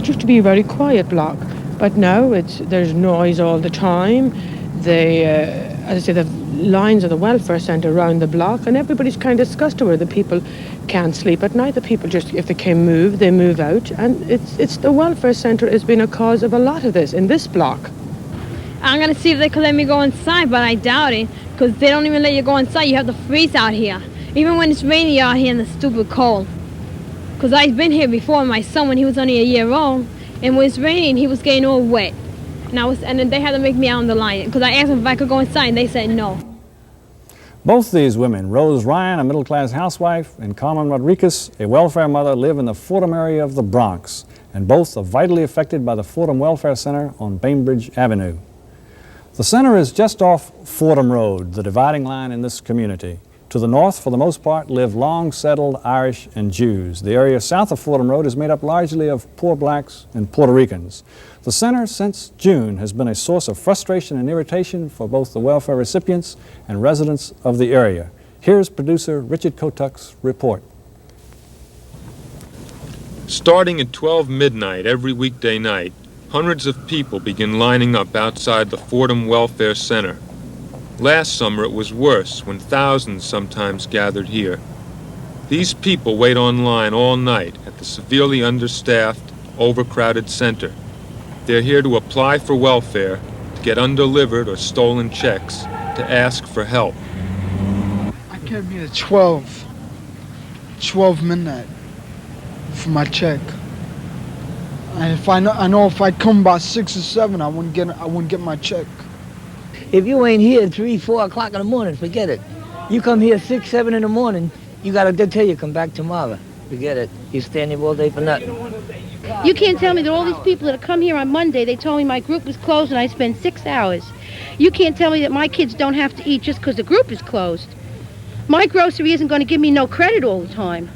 It used to be a very quiet block, but now there's noise all the time. As I say, the lines of the welfare centre around the block, and everybody's kind of disgusted where the people can't sleep at night. The people just, if they can move, they move out, and it's the welfare centre has been a cause of a lot of this in this block. I'm going to see if they can let me go inside, but I doubt it, because they don't even let you go inside. You have to freeze out here, even when it's rainy out here in the stupid cold. Because I've been here before, my son, when he was only a year old, and when it's raining, he was getting all wet. And then they had to make me out on the line, because I asked them if I could go inside, and they said no. Both these women, Rose Ryan, a middle-class housewife, and Carmen Rodriguez, a welfare mother, live in the Fordham area of the Bronx, and both are vitally affected by the Fordham Welfare Center on Bainbridge Avenue. The center is just off Fordham Road, the dividing line in this community. To the north, for the most part, live long-settled Irish and Jews. The area south of Fordham Road is made up largely of poor blacks and Puerto Ricans. The center, since June, has been a source of frustration and irritation for both the welfare recipients and residents of the area. Here's producer Richard Kotuk's report. Starting at 12 midnight every weekday night, hundreds of people begin lining up outside the Fordham Welfare Center. Last summer it was worse, when thousands sometimes gathered here. These people wait online all night at the severely understaffed, overcrowded center. They're here to apply for welfare, to get undelivered or stolen checks, to ask for help. I came here at 12 midnight for my check. And if I know if I come by 6 or 7, I wouldn't get my check. If you ain't here at 3, 4 o'clock in the morning, forget it. You come here 6, 7 in the morning, they tell you come back tomorrow. Forget it. You stand here all day for nothing. You can't tell me that all these people that come here on Monday, they told me my group was closed and I spend 6 hours. You can't tell me that my kids don't have to eat just because the group is closed. My grocery isn't going to give me no credit all the time.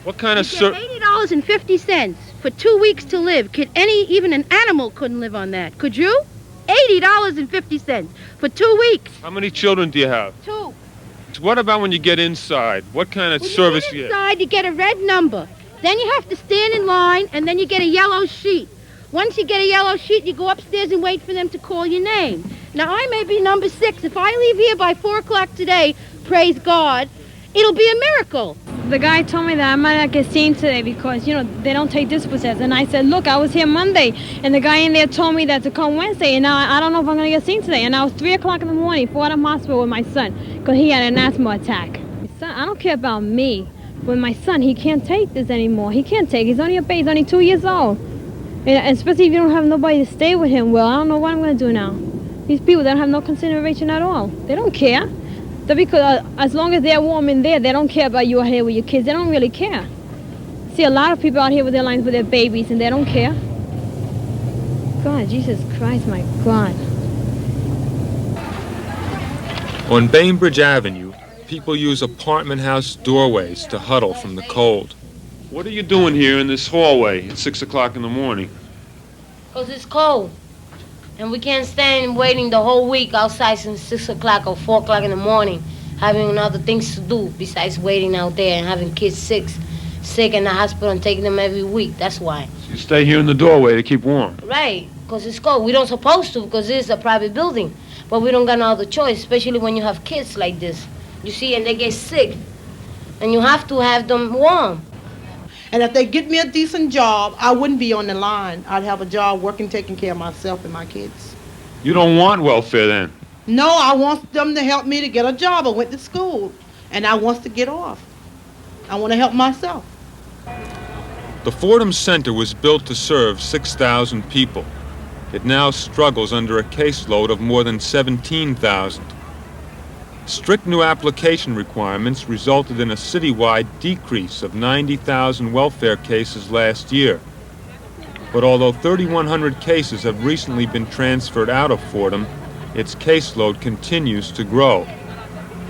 What kind of $80.50 for 2 weeks to live. Even an animal couldn't live on that. Could you? $80.50 for 2 weeks. How many children do you have? 2. What about when you get inside? What kind of service do you get? Inside, you get a red number. Then you have to stand in line, and then you get a yellow sheet. Once you get a yellow sheet, you go upstairs and wait for them to call your name. Now, I may be number 6. If I leave here by 4 o'clock today, praise God, it'll be a miracle. The guy told me that I might not get seen today because, they don't take dispossessed. And I said, look, I was here Monday, and the guy in there told me that to come Wednesday, and now I don't know if I'm going to get seen today. And I was 3 o'clock in the morning, Fordham Hospital with my son, because he had an asthma attack. Son, I don't care about me. But my son, he can't take this anymore. He can't take it. He's only a baby. He's only 2 years old. And especially if you don't have nobody to stay with him, well, I don't know what I'm going to do now. These people, they don't have no consideration at all. They don't care. Because as long as they're warm in there, they don't care about you out here with your kids. They don't really care. See a lot of people out here with their lines with their babies, and they don't care. God, Jesus Christ, my God. On Bainbridge Avenue, people use apartment house doorways to huddle from the cold. What are you doing here in this hallway at 6 o'clock in the morning? Because it's cold. And we can't stand waiting the whole week outside since 6 o'clock or 4 o'clock in the morning, having other things to do besides waiting out there and having kids sick in the hospital and taking them every week. That's why. So you stay here in the doorway to keep warm? Right, because it's cold. We don't supposed to because it's a private building. But we don't got no other choice, especially when you have kids like this. You see, and they get sick. And you have to have them warm. And if they get me a decent job, I wouldn't be on the line. I'd have a job working, taking care of myself and my kids. You don't want welfare then? No, I want them to help me to get a job. I went to school, and I want to get off. I want to help myself. The Fordham Center was built to serve 6,000 people. It now struggles under a caseload of more than 17,000. Strict new application requirements resulted in a citywide decrease of 90,000 welfare cases last year. But although 3,100 cases have recently been transferred out of Fordham, its caseload continues to grow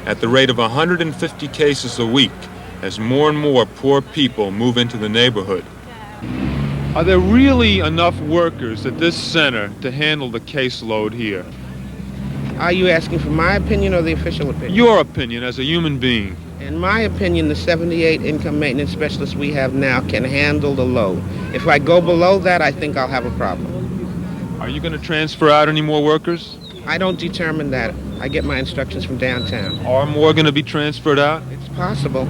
at the rate of 150 cases a week as more and more poor people move into the neighborhood. Are there really enough workers at this center to handle the caseload here? Are you asking for my opinion or the official opinion? Your opinion as a human being. In my opinion, the 78 income maintenance specialists we have now can handle the load. If I go below that, I think I'll have a problem. Are you going to transfer out any more workers? I don't determine that. I get my instructions from downtown. Are more going to be transferred out? It's possible.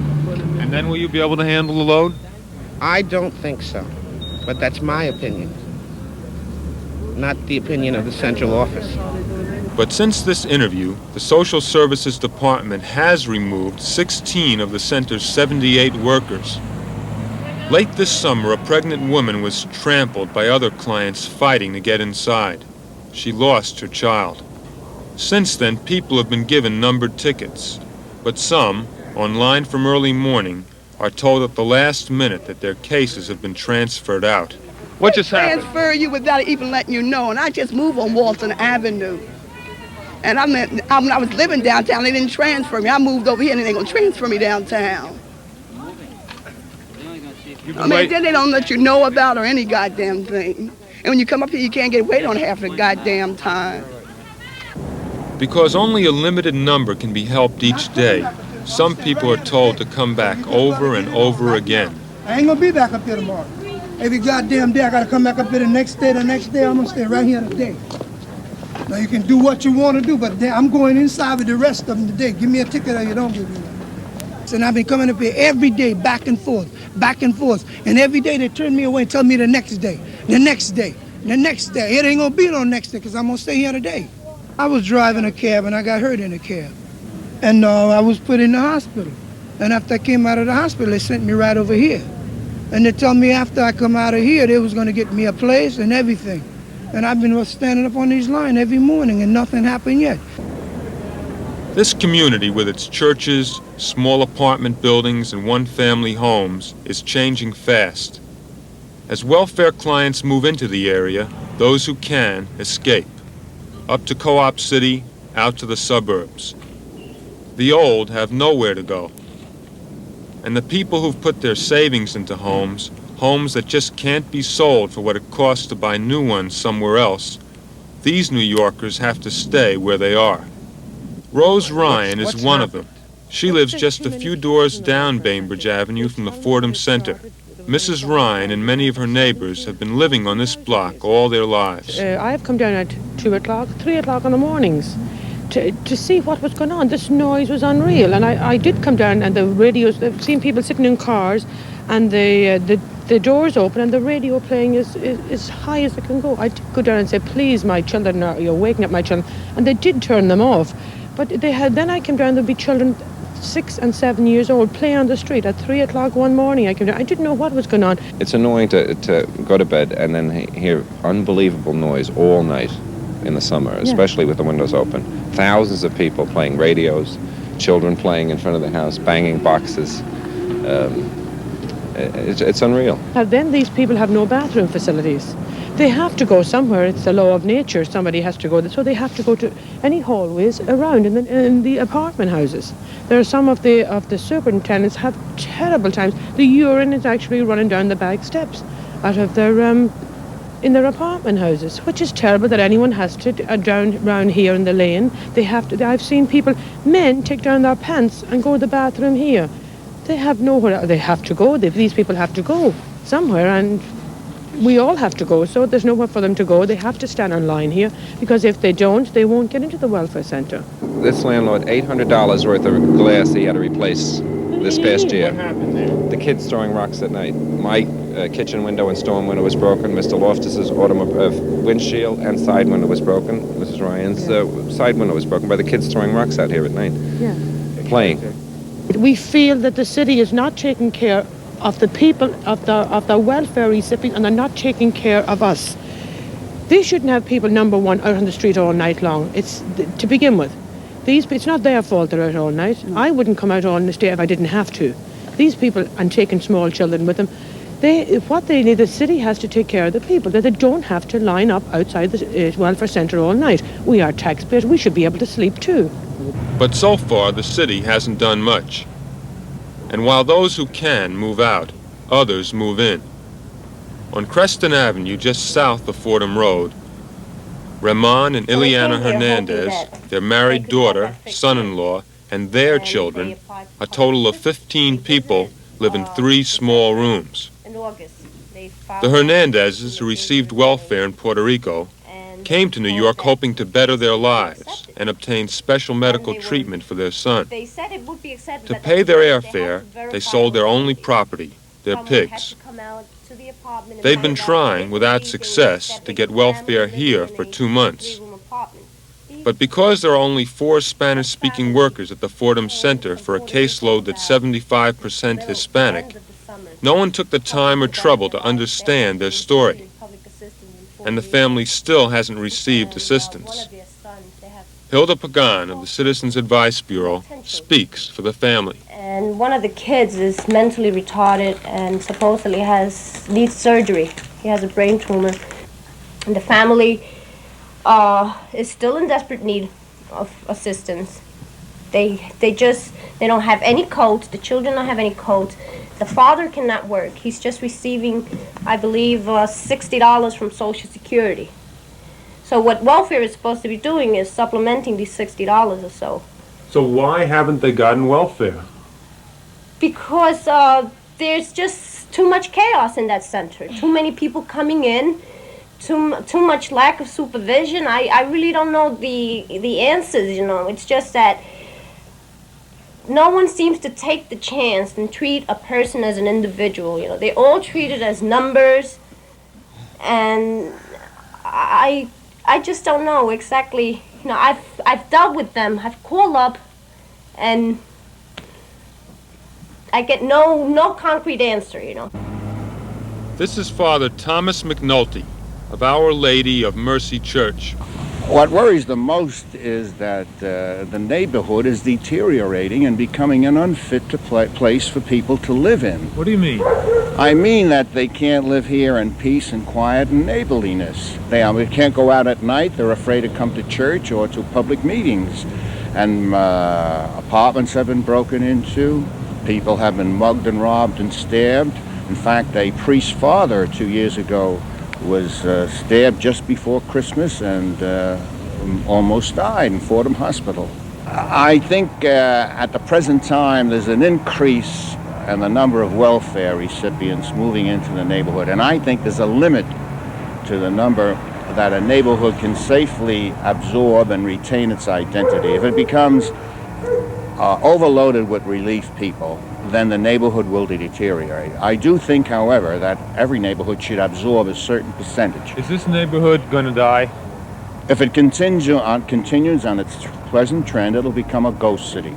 And then will you be able to handle the load? I don't think so, but that's my opinion, not the opinion of the central office. But since this interview, the Social Services Department has removed 16 of the center's 78 workers. Late this summer, a pregnant woman was trampled by other clients fighting to get inside. She lost her child. Since then, people have been given numbered tickets, but some, online from early morning, are told at the last minute that their cases have been transferred out. What just happened? Transfer you without even letting you know, and I just moved on Walton Avenue. And when I was living downtown, they didn't transfer me. I moved over here, and they're going to transfer me downtown. I mean, then they don't let you know about or any goddamn thing. And when you come up here, you can't get wait on half the goddamn time. Because only a limited number can be helped each day, some people are told to come back over and over again. I ain't gonna be back up here tomorrow. Every goddamn day I gotta come back up here the next day, I'm gonna stay right here today. Now you can do what you wanna do, but I'm going inside with the rest of them today. Give me a ticket or you don't give me one. And I've been coming up here every day, back and forth. And every day they turn me away and tell me the next day. It ain't gonna be no next day because I'm gonna stay here today. I was driving a cab and I got hurt in a cab. And I was put in the hospital. And after I came out of the hospital, they sent me right over here. And they told me after I come out of here, they was gonna get me a place and everything. And I've been standing up on these lines every morning and nothing happened yet. This community with its churches, small apartment buildings, and one-family homes is changing fast. As welfare clients move into the area, those who can escape. Up to Co-op City, out to the suburbs. The old have nowhere to go. And the people who've put their savings into homes that just can't be sold for what it costs to buy new ones somewhere else, these New Yorkers have to stay where they are. Rose Ryan is one of them. She lives just a few doors down Bainbridge Avenue from the Fordham Center. Mrs. Ryan and many of her neighbors have been living on this block all their lives. I have come down at 2 o'clock, 3 o'clock in the mornings to see what was going on. This noise was unreal. And I did come down and the radios, I've seen people sitting in cars and the doors open and the radio playing as high as it can go. I did go down and say, please, my children, you're waking up my children. And they did turn them off. But then I came down, there'd be children 6 and 7 years old playing on the street at 3 o'clock one morning. I didn't know what was going on. It's annoying to go to bed and then hear unbelievable noise all night in the summer, especially with the windows open. Thousands of people playing radios, children playing in front of the house, banging boxes. It's unreal. And then these people have no bathroom facilities. They have to go somewhere. It's the law of nature. Somebody has to go there. So they have to go to any hallways around in the apartment houses. There are some of the superintendents have terrible times. The urine is actually running down the back steps out of their in their apartment houses, which is terrible that anyone has to down around here in the lane. They have to. I've seen men take down their pants and go to the bathroom here. They have nowhere. They have to go. These people have to go somewhere, and we all have to go. So there's nowhere for them to go. They have to stand on line here because if they don't, they won't get into the welfare center. This landlord, $800 worth of glass he had to replace this past year. What happened there? The kids throwing rocks at night. My kitchen window and storm window was broken. Mr. Loftus's windshield and side window was broken. Mrs. Ryan's side window was broken by the kids throwing rocks out here at night. Yeah. Playing. We feel that the city is not taking care of the people, of the welfare recipients, and they're not taking care of us. They shouldn't have people, number one, out on the street all night long. It's to begin with. It's not their fault they're out all night. I wouldn't come out on this day if I didn't have to. These people, and taking small children with them, what they need, the city has to take care of the people, that they don't have to line up outside the welfare centre all night. We are taxpayers, we should be able to sleep too. But so far, the city hasn't done much. And while those who can move out, others move in. On Creston Avenue, just south of Fordham Road, Ramon and Ileana Hernandez, their married daughter, son-in-law, and their children, a total of 15 people, live in 3 small rooms. The Hernandezes, who received welfare in Puerto Rico, came to New York hoping to better their lives and obtain special medical treatment for their son. To pay their airfare, they sold their only property, their pigs. They'd been trying, without success, to get welfare here for 2 months. But because there are only 4 Spanish-speaking workers at the Fordham Center for a caseload that's 75% Hispanic, no one took the time or trouble to understand their story. And the family still hasn't received assistance. Hilda Pagan of the Citizens Advice Bureau speaks for the family. And one of the kids is mentally retarded and supposedly needs surgery. He has a brain tumor. And the family is still in desperate need of assistance. They don't have any coats. The children don't have any coats. The father cannot work. He's just receiving, I believe, $60 from Social Security. So what welfare is supposed to be doing is supplementing these $60 or so. So why haven't they gotten welfare? Because there's just too much chaos in that center. Too many people coming in, too much lack of supervision. I really don't know the answers, you know. It's just that no one seems to take the chance and treat a person as an individual, you know. They all treat it as numbers, and I just don't know exactly. You know, I've dealt with them. I've called up, and I get no concrete answer, you know. This is Father Thomas McNulty of Our Lady of Mercy Church. What worries the most is that the neighborhood is deteriorating and becoming an unfit place for people to live in. What do you mean? I mean that they can't live here in peace and quiet and neighborliness. They can't go out at night. They're afraid to come to church or to public meetings. And apartments have been broken into. People have been mugged and robbed and stabbed. In fact, a priest's father 2 years ago was stabbed just before Christmas and almost died in Fordham Hospital. I think at the present time there's an increase in the number of welfare recipients moving into the neighborhood, and I think there's a limit to the number that a neighborhood can safely absorb and retain its identity. If it becomes overloaded with relief people, then the neighborhood will deteriorate. I do think, however, that every neighborhood should absorb a certain percentage. Is this neighborhood going to die? If it continues on its present trend, it'll become a ghost city.